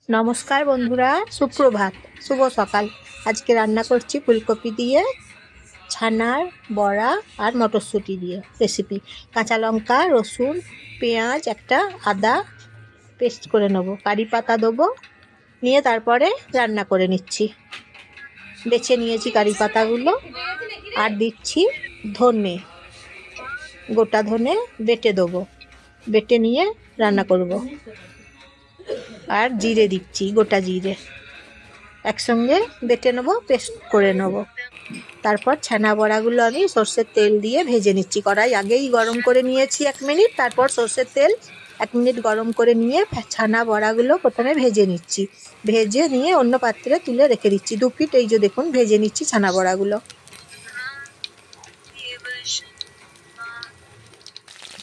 নমস্কার বন্ধুরা, সুপ্রভাত, শুভ সকাল। আজকে রান্না করছি ফুলকপি দিয়ে ছানার বড়া আর মটরশুঁটি দিয়ে রেসিপি। কাঁচা লঙ্কা, রসুন, পেঁয়াজ, একটা আদা পেস্ট করে নেবো, কারি পাতা দেবো, নিয়ে তারপরে রান্না করে নিচ্ছি। বেছে নিয়েছি কারি পাতাগুলো, আর দিচ্ছি ধনে, গোটা ধনে বেটে দেবো, বেটে নিয়ে রান্না করব। আর জিরে দিচ্ছি, গোটা জিরে একসঙ্গে বেটে নেবো, পেস্ট করে নেবো। তারপর ছানা বড়াগুলো আমি সর্ষের তেল দিয়ে ভেজে নিচ্ছি। কড়াই আগেই গরম করে নিয়েছি 1 মিনিট, তারপর সর্ষের তেল 1 মিনিট গরম করে নিয়ে ছানা বড়াগুলো প্রথমে ভেজে নিচ্ছি। ভেজে নিয়ে অন্য পাত্রে তুলে রেখে দিচ্ছি। 2 পিঠ এই যে দেখুন ভেজে নিচ্ছি ছানা বড়াগুলো।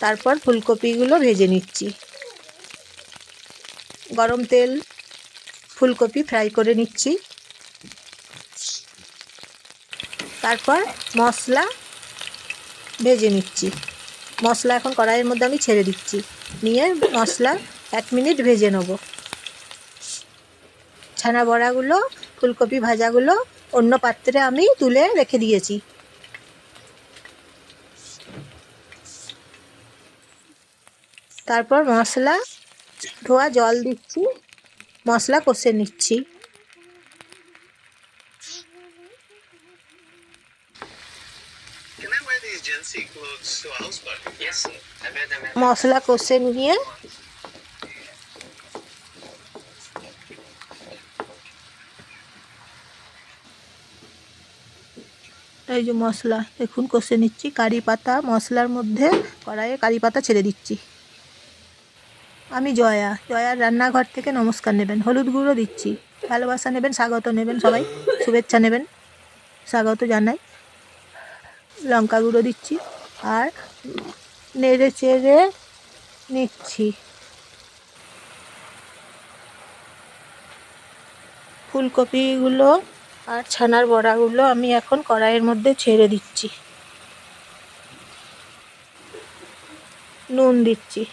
তারপর ফুলকপিগুলো ভেজে নিচ্ছি। গরম তেল, ফুলকপি ফ্রাই করে নিচ্ছি। তারপর মশলা ভেজে নিচ্ছি। মশলা এখন কড়াইয়ের মধ্যে আমি ছেড়ে দিচ্ছি, নিয়ে মশলা 1 মিনিট ভেজে নেব। ছানা বড়াগুলো, ফুলকপি ভাজাগুলো অন্য পাত্রে আমি তুলে রেখে দিয়েছি। তারপর মশলা ধোয়া জল দিচ্ছি, মশলা কষে নিচ্ছি। মশলা কষে নিয়ে এই যে মশলা দেখুন কষে নিচ্ছি। কারি পাতা মশলার মধ্যে কড়াইয়ে কারি পাতা ছেড়ে দিচ্ছি। আমি জয়ার রান্নাঘর থেকে নমস্কার নেবেন। হলুদ গুঁড়ো দিচ্ছি, ভালোবাসা নেবেন, স্বাগত নেবেন, সবাই শুভেচ্ছা নেবেন, স্বাগত জানাই। লঙ্কা গুঁড়ো দিচ্ছি আর নেড়ে চেড়ে নিচ্ছি। ফুলকপিগুলো আর ছানার বড়াগুলো আমি এখন কড়াইয়ের মধ্যে ছেড়ে দিচ্ছি। নুন দিচ্ছি।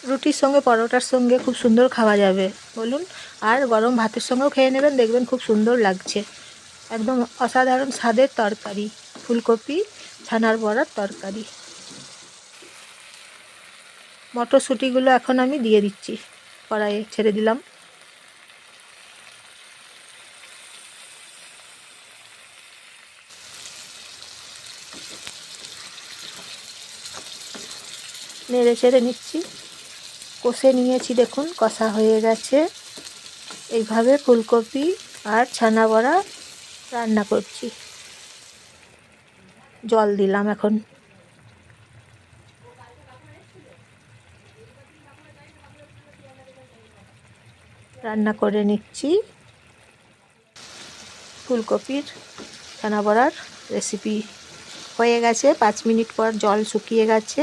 রুটির সঙ্গে, পরোটার সঙ্গে খুব সুন্দর খাওয়া যাবে বলুন। আর গরম ভাতের সঙ্গেও খেয়ে নেবেন, দেখবেন খুব সুন্দর লাগছে। একদম অসাধারণ স্বাদের তরকারি, ফুলকপি ছানার বড়ার তরকারি। মটরশুঁটিগুলো এখন আমি দিয়ে দিচ্ছি, কড়াইয়ে ছেড়ে দিলাম। নেড়ে চেড়ে নিচ্ছি, কষে নিয়েছি, দেখুন কষা হয়ে গেছে। এইভাবে ফুলকপি আর ছানা বড়া রান্না করছি। জল দিলাম এখন। রান্না করে নিচ্ছি। ফুলকপির ছানা বড়ার রেসিপি হয়ে গেছে। 5 মিনিট পর জল শুকিয়ে গেছে,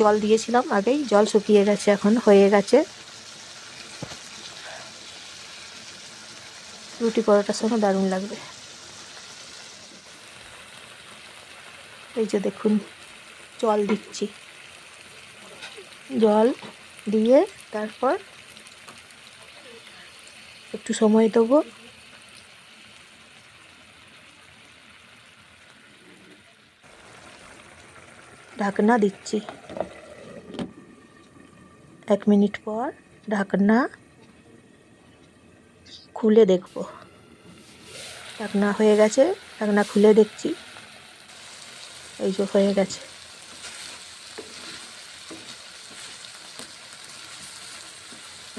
জল দিয়েছিলাম আগেই, জল শুকিয়ে গেছে, এখন হয়ে গেছে। রুটি পরোটার সঙ্গে দারুণ লাগবে। এই যে দেখুন জল দিচ্ছি, জল দিয়ে তারপর একটু সময় দেবো। ঢাকনা দিচ্ছি। 1 মিনিট পর ঢাকনা খুলে দেখব। ঢাকনা হয়ে গেছে, ঢাকনা খুলে দেখছি, এই যে হয়ে গেছে।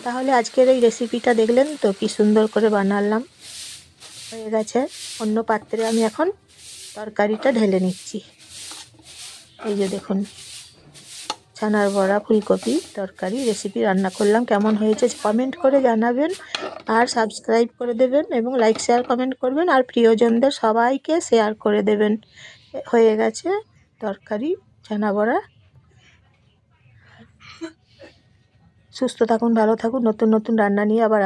তাহলে আজকের এই রেসিপিটা দেখলেন তো কি সুন্দর করে বানালাম। হয়ে গেছে। অন্য পাত্রে আমি এখন তরকারিটা ঢেলে নিচ্ছি। এই যে দেখুন ছানার বড়া ফুলকপি তরকারি রেসিপি রান্না করলাম। কেমন হয়েছে কমেন্ট করে জানাবেন, আর সাবস্ক্রাইব করে দেবেন, এবং লাইক শেয়ার কমেন্ট করবেন, আর প্রিয়জনদের সবাইকে শেয়ার করে দেবেন। হয়ে গেছে তরকারি ছানা বড়া। সুস্থ থাকুন, ভালো থাকুন, নতুন নতুন রান্না নিয়ে আবার